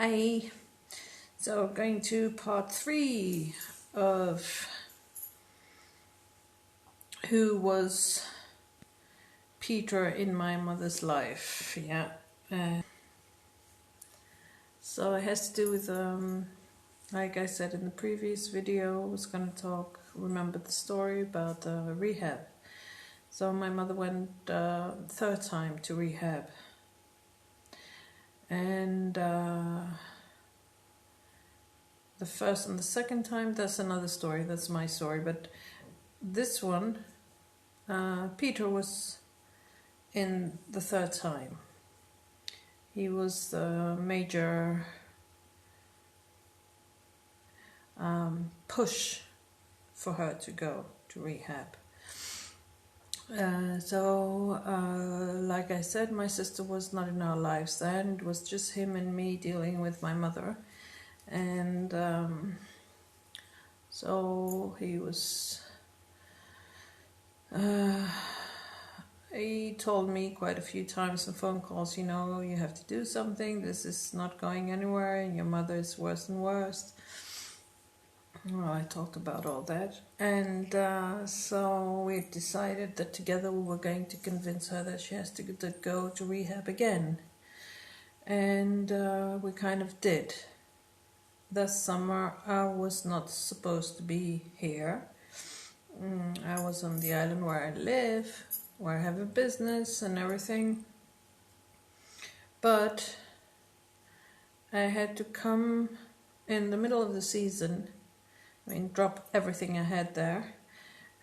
Hi. So going to part 3 of who was Peter in my mother's life. Yeah. So it has to do with like I said in the previous video, I was going to remember the story about rehab. So my mother went third time to rehab, and the first and the second time, that's another story, that's my story. But this one, Peter was in the third time. He was the major push for her to go to rehab. Like I said, my sister was not in our lives then. It was just him and me dealing with my mother. And so he was... he told me quite a few times in phone calls, you have to do something, this is not going anywhere, and your mother is worse and worse. Well, I talked about all that, and so we decided that together we were going to convince her that she has to go to rehab again. And we kind of did. That summer I was not supposed to be here. I was on the island where I live, where I have a business and everything. But I had to come in the middle of the season, drop everything I had there,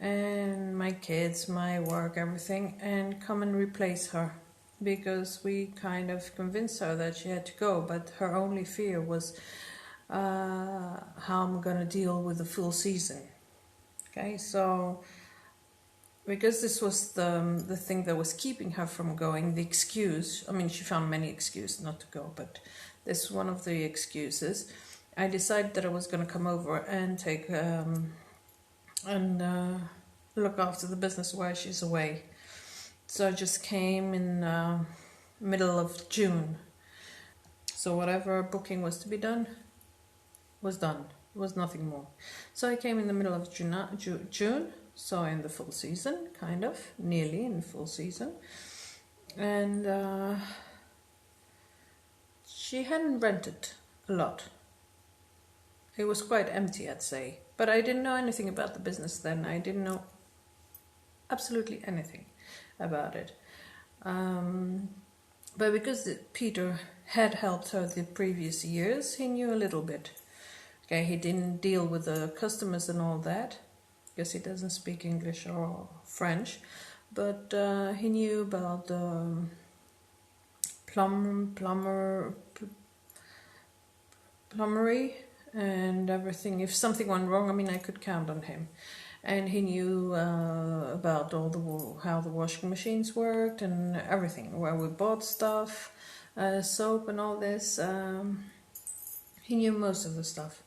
and my kids, my work, everything, and come and replace her. Because we kind of convinced her that she had to go, but her only fear was how I'm going to deal with the full season. Okay, so because this was the thing that was keeping her from going, the excuse, she found many excuses not to go, but this is one of the excuses. I decided that I was going to come over and take look after the business while she's away. So I just came in middle of June. So whatever booking was to be done was done. There was nothing more. So I came in the middle of June, so in the full season, kind of, nearly in the full season. And she hadn't rented a lot. It was quite empty, I'd say. But I didn't know anything about the business then. I didn't know absolutely anything about it. But because Peter had helped her the previous years, he knew a little bit. Okay, he didn't deal with the customers and all that, because he doesn't speak English or French, but he knew about plumbery and everything. If something went wrong, I could count on him. And he knew about how the washing machines worked and everything, where we bought stuff, soap and all this. He knew most of the stuff.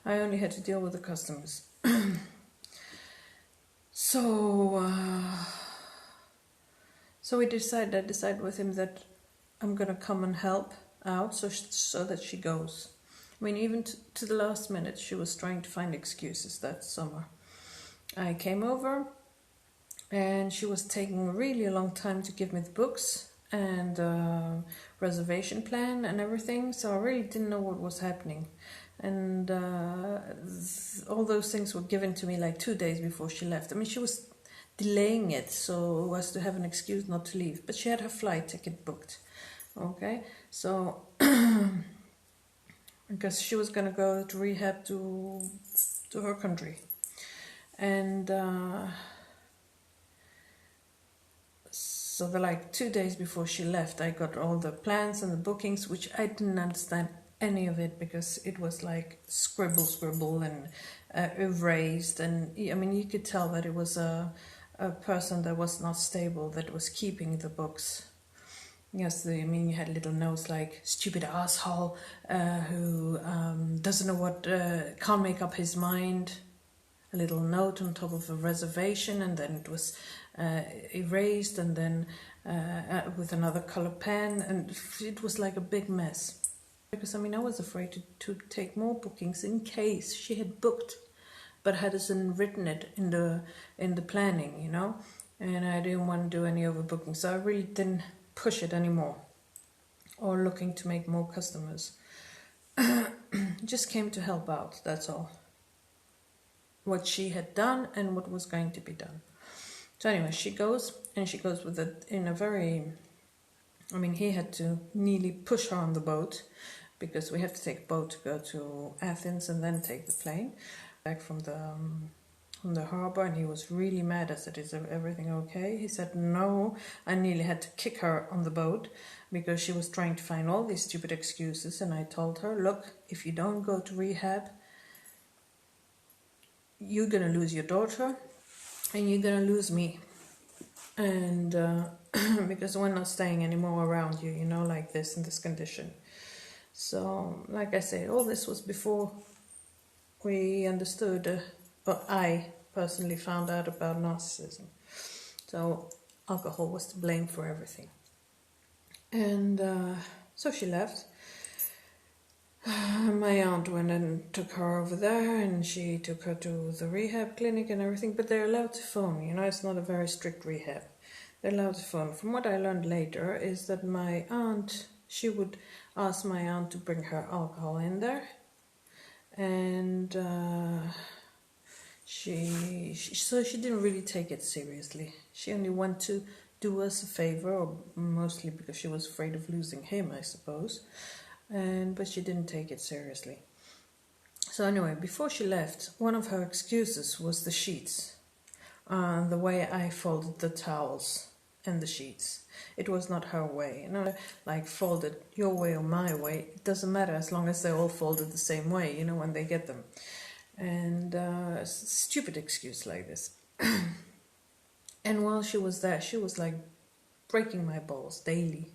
I only had to deal with the customers. So I decided with him that I'm gonna come and help out so that she goes. Even to the last minute, she was trying to find excuses that summer. I came over, and she was taking really a long time to give me the books and reservation plan and everything, so I really didn't know what was happening. And all those things were given to me like 2 days before she left. She was delaying it so as to have an excuse not to leave, but she had her flight ticket booked. Okay, so because she was going to go to rehab to her country. And so 2 days before she left, I got all the plans and the bookings, which I didn't understand any of it, because it was like scribble and erased, and you could tell that it was a person that was not stable that was keeping the books. Yes, you had little notes like stupid asshole who doesn't know what, can't make up his mind. A little note on top of a reservation, and then it was erased, and then with another color pen, and it was like a big mess. Because I was afraid to take more bookings in case she had booked but hadn't written it in the planning, and I didn't want to do any overbooking, so I really didn't push it anymore or looking to make more customers. Just came to help out, that's all. What she had done and what was going to be done. So anyway, she goes with it in a very, he had to nearly push her on the boat, because we have to take a boat to go to Athens and then take the plane back from the harbor, and he was really mad. I said, is everything okay? He said, no. I nearly had to kick her on the boat because she was trying to find all these stupid excuses, and I told her, look, if you don't go to rehab, you're gonna lose your daughter and you're gonna lose me, and because we're not staying anymore around you, like this, in this condition. So, like I say, all this was before we understood, or I personally found out about narcissism. So, alcohol was to blame for everything. And so she left. My aunt went and took her over there, and she took her to the rehab clinic and everything, but they're allowed to phone, it's not a very strict rehab. They're allowed to phone. From what I learned later is that my aunt, she would ask my aunt to bring her alcohol in there, and she didn't really take it seriously. She only went to do us a favor, or mostly because she was afraid of losing him, I suppose, but she didn't take it seriously. So anyway, before she left, one of her excuses was the sheets, the way I folded the towels and the sheets. It was not her way, like folded your way or my way. It doesn't matter as long as they're all folded the same way, when they get them. And stupid excuse like this. And while she was there, she was like breaking my balls daily,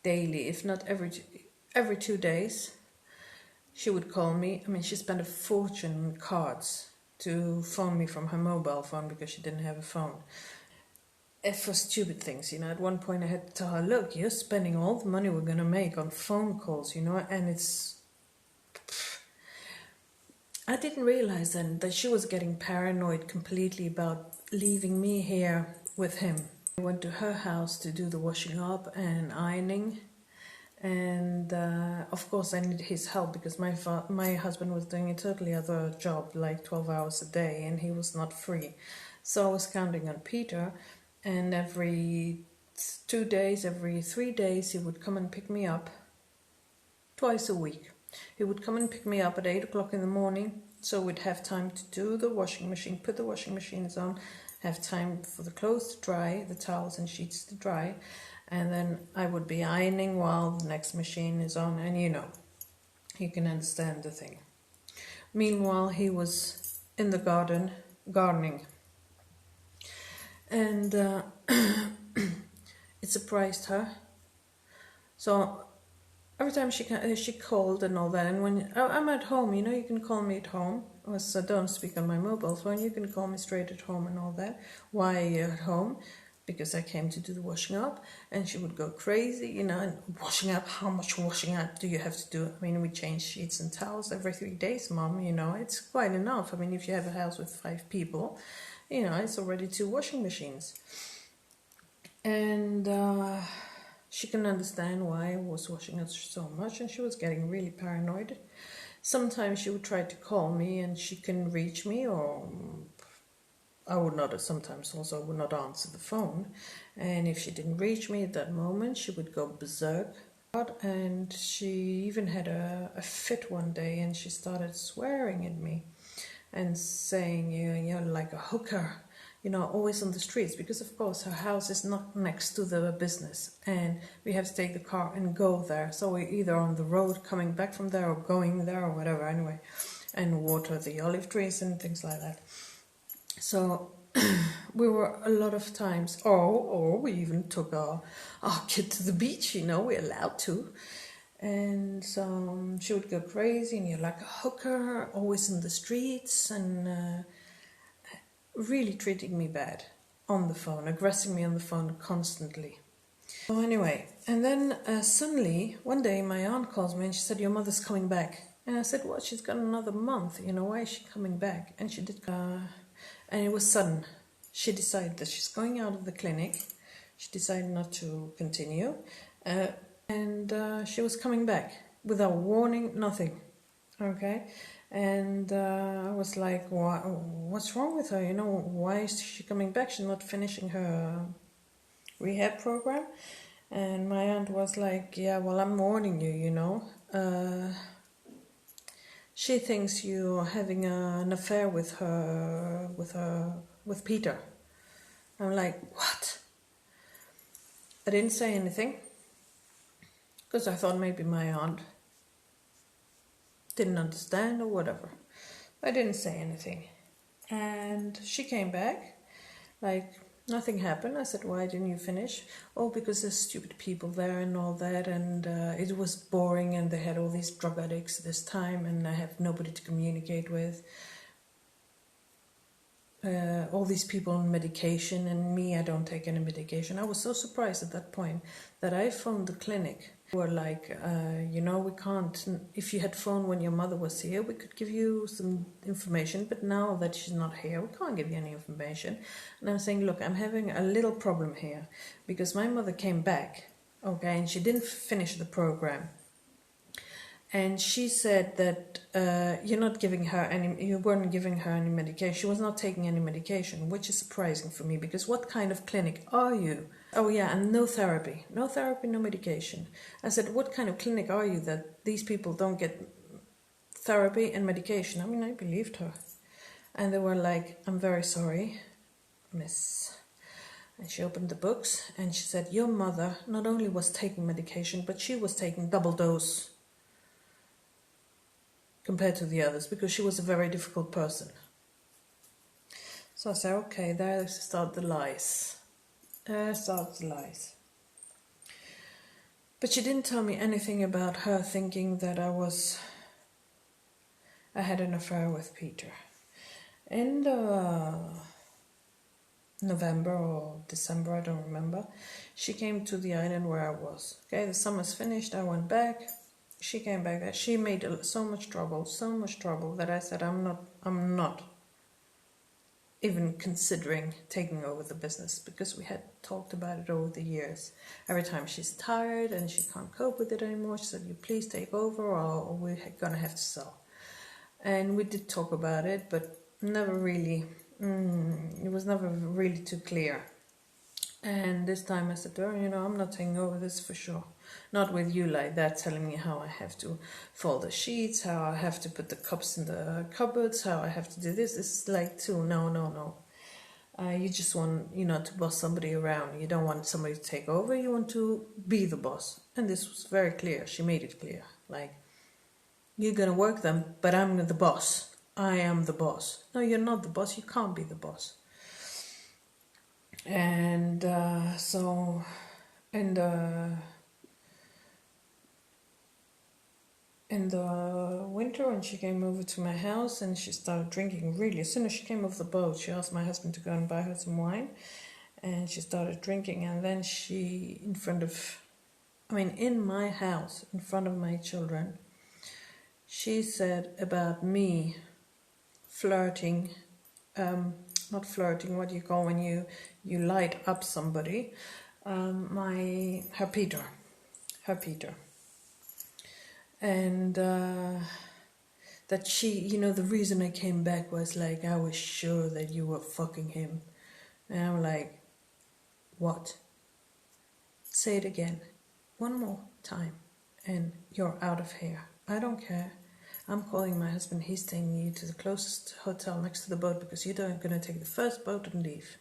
if not every 2 days. She would call me. She spent a fortune on cards to phone me from her mobile phone because she didn't have a phone. For stupid things, at one point I had to tell her, look, you're spending all the money we're going to make on phone calls, and it's... I didn't realize then that she was getting paranoid completely about leaving me here with him. I went to her house to do the washing up and ironing, and of course I needed his help because my husband was doing a totally other job, like 12 hours a day, and he was not free. So I was counting on Peter, and every 2 days, every 3 days, he would come and pick me up twice a week. He would come and pick me up at 8 o'clock in the morning, so we'd have time to do the washing machine, put the washing machines on, have time for the clothes to dry, the towels and sheets to dry, and then I would be ironing while the next machine is on, and you can understand the thing. Meanwhile, he was in the garden, gardening. And it surprised her. So every time she called and all that, and when I'm at home, you can call me at home. So don't speak on my mobile phone. You can call me straight at home and all that. Why are you at home? Because I came to do the washing up, and she would go crazy, and washing up. How much washing up do you have to do? We change sheets and towels every 3 days, Mom. It's quite enough. If you have a house with 5 people, it's already 2 washing machines. And she couldn't understand why I was washing up so much, and she was getting really paranoid. Sometimes she would try to call me and she couldn't reach me, or I would not, sometimes also I would not answer the phone. And if she didn't reach me at that moment, she would go berserk. And she even had a fit one day, and she started swearing at me and saying, you're like a hooker, always on the streets, because of course her house is not next to the business, and we have to take the car and go there. So we're either on the road coming back from there or going there or whatever, anyway, and water the olive trees and things like that. So we were a lot of times, or we even took our kid to the beach, we're allowed to. And so she would go crazy, and you're like a hooker, always in the streets, and really treating me bad on the phone, aggressing me on the phone constantly. So anyway, And then suddenly, one day, my aunt calls me and she said, your mother's coming back. And I said, what? She's got another month. Why is she coming back? And she did. And it was sudden. She decided that she's going out of the clinic. She decided not to continue. And she was coming back without warning, nothing. Okay? And I was like, what's wrong with her? Why is she coming back? She's not finishing her rehab program. And my aunt was like, yeah, well, I'm warning you, she thinks you're having an affair with Peter. I'm like, what? I didn't say anything because I thought maybe my aunt didn't understand or whatever. I didn't say anything. And she came back like nothing happened. I said, why didn't you finish? Oh, because there's stupid people there and all that, and it was boring, and they had all these drug addicts this time, and I have nobody to communicate with. All these people on medication, and me, I don't take any medication. I was so surprised at that point that I phoned the clinic. They were like, we can't, if you had phoned when your mother was here, we could give you some information, but now that she's not here, we can't give you any information. And I'm saying, look, I'm having a little problem here, because my mother came back, okay, and she didn't finish the program. And she said that you weren't giving her any medication. She was not taking any medication, which is surprising for me, because what kind of clinic are you? Oh yeah, and no therapy, no medication. I said, what kind of clinic are you that these people don't get therapy and medication? I mean, I believed her. And they were like, I'm very sorry, miss. And she opened the books and she said, your mother not only was taking medication, but she was taking double dose compared to the others, because she was a very difficult person. So I said, okay, there start the lies. But she didn't tell me anything about her thinking that I had an affair with Peter. In November or December, I don't remember, she came to the island where I was. Okay, the summer's finished, I went back. She came back there. She made so much trouble that I said, I'm not even considering taking over the business, because we had talked about it over the years. Every time she's tired and she can't cope with it anymore, she said, you please take over or we're gonna have to sell. And we did talk about it, but never really, it was never really too clear. And this time I said to her, I'm not taking over this for sure. Not with you like that, telling me how I have to fold the sheets, how I have to put the cups in the cupboards, how I have to do this. This is like no. You just want, to boss somebody around. You don't want somebody to take over. You want to be the boss. And this was very clear. She made it clear. Like, you're going to work them, but I'm the boss. I am the boss. No, you're not the boss. You can't be the boss. And in the winter, when she came over to my house and she started drinking, really, as soon as she came off the boat, she asked my husband to go and buy her some wine, and she started drinking. And then she, in my house, in front of my children, she said about me flirting, not flirting, what do you call when you light up somebody, her Peter. And that she, the reason I came back was like, I was sure that you were fucking him. And I'm like, what? Say it again, one more time, and you're out of here. I don't care. I'm calling my husband. He's taking you to the closest hotel next to the boat, because you're going to take the first boat and leave.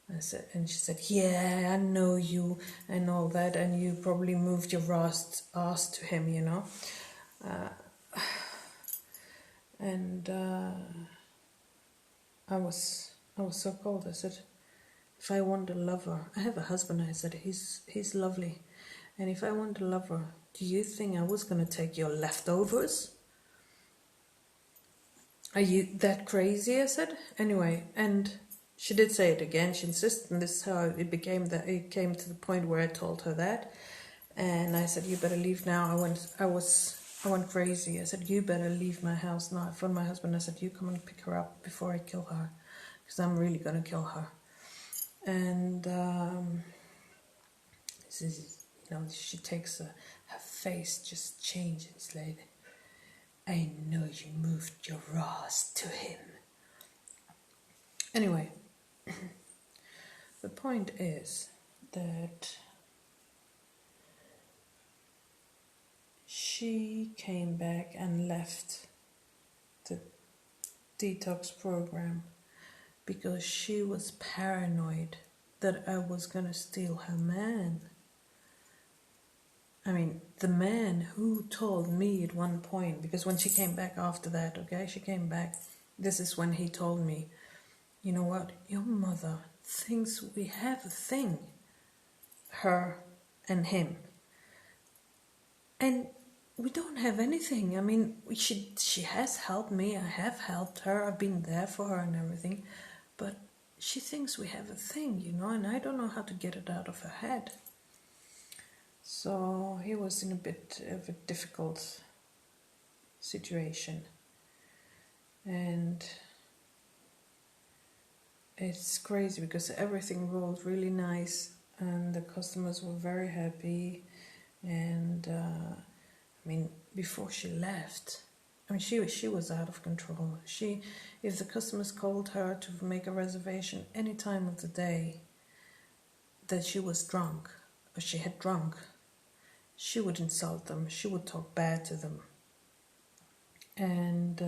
And she said, yeah, I know you and all that, and you probably moved your ass to him, I was so cold. I said, if I want a lover, I have a husband. I said, he's lovely, and if I want a lover, do you think I was going to take your leftovers? Are you that crazy? I said. Anyway, and she did say it again. She insisted, and this is how it came to the point where I told her that. And I said, you better leave now. I went crazy. I said, you better leave my house now. I phoned my husband. I said, you come and pick her up before I kill her, because I'm really gonna kill her. And she takes her face just changes. It's like, I know you moved your ass to him. Anyway, the point is that she came back and left the detox program because she was paranoid that I was gonna steal her man. I mean, the man who told me at one point, because when she came back after that, she came back, this is when he told me, you know what, your mother thinks we have a thing, her and him. And we don't have anything. I mean, she has helped me, I have helped her, I've been there for her and everything, but she thinks we have a thing, and I don't know how to get it out of her head. So he was in a bit of a difficult situation. And it's crazy because everything rolled really nice and the customers were very happy. And before she left, she was out of control. If the customers called her to make a reservation any time of the day that she was drunk or she had drunk, she would insult them. She would talk bad to them. And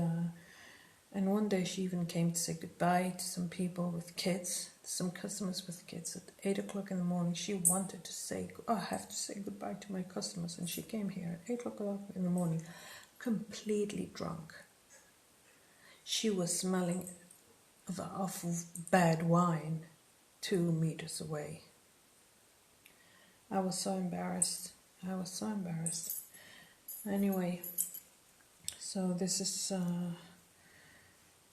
one day she even came to say goodbye to some people with kids, some customers with kids at 8 o'clock in the morning. She wanted to say, I have to say goodbye to my customers. And she came here at 8 o'clock in the morning, completely drunk. She was smelling of bad wine 2 meters away. I was so embarrassed. Anyway, so this is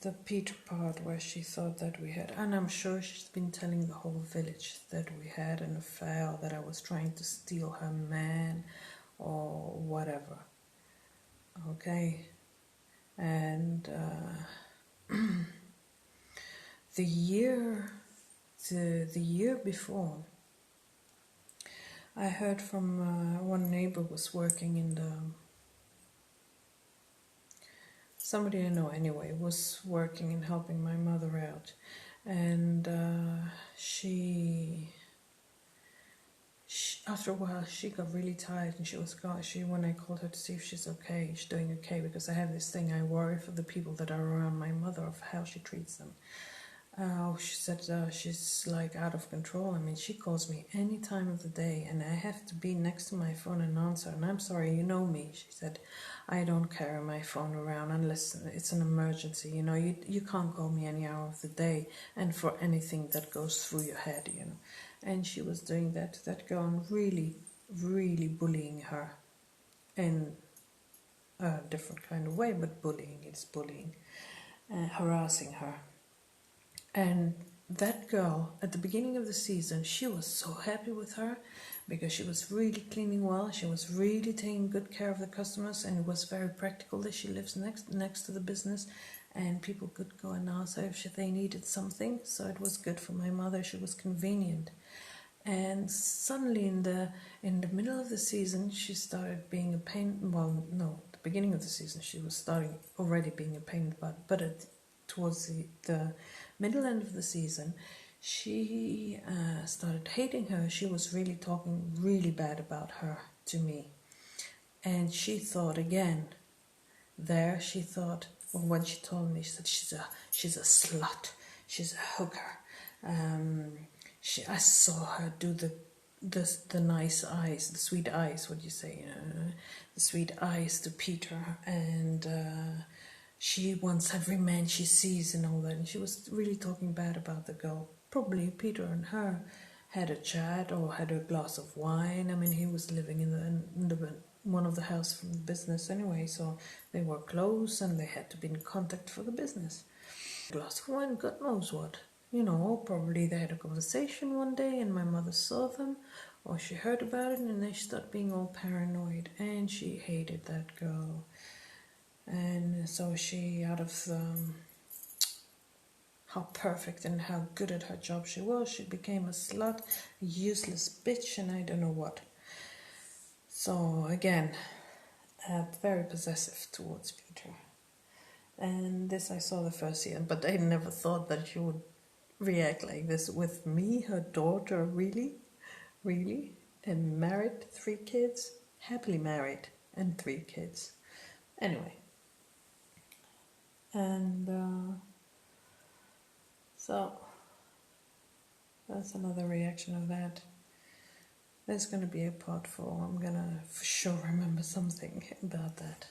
the Peter part where she thought that we had, and I'm sure she's been telling the whole village that we had an affair, or that I was trying to steal her man or whatever. Okay. And the year before, I heard from one neighbor was working in somebody I know anyway, was working and helping my mother out. And she after a while, she got really tired and when I called her to see if she's okay, she's doing okay, because I have this thing, I worry for the people that are around my mother of how she treats them. She said she's like out of control. She calls me any time of the day and I have to be next to my phone and answer. And I'm sorry, you know me. She said, I don't carry my phone around unless it's an emergency. You can't call me any hour of the day and for anything that goes through your head, And she was doing that to that girl and really, really bullying her in a different kind of way, but it's bullying, harassing her. And that girl, at the beginning of the season, she was so happy with her because she was really cleaning well. She was really taking good care of the customers, and it was very practical that she lives next to the business, and people could go and ask her if they needed something. So it was good for my mother. She was convenient. And suddenly, in the middle of the season, she started being a pain. Well, no, at the beginning of the season, she was starting already being a pain in the butt. But towards the middle end of the season, she started hating her. She was really talking really bad about her to me. And she thought again, when she told me, she said she's a slut, she's a hooker. I saw her do the nice eyes, the sweet eyes, what do you say, the sweet eyes to Peter, and she wants every man she sees and all that, and she was really talking bad about the girl. Probably Peter and her had a chat or had a glass of wine. He was living in the one of the house from the business anyway, so they were close and they had to be in contact for the business. A glass of wine, God knows what. Probably they had a conversation one day and my mother saw them, or she heard about it, and then she started being all paranoid, and she hated that girl. And so she, out of how perfect and how good at her job she was, she became a slut, a useless bitch, and I don't know what. So again, very possessive towards Peter. And this I saw the first season, but I never thought that she would react like this with me, her daughter. Really? And married, 3 kids, happily married, and 3 kids. Anyway, and so that's another reaction of that. There's going to be a part 4. I'm going to for sure remember something about that.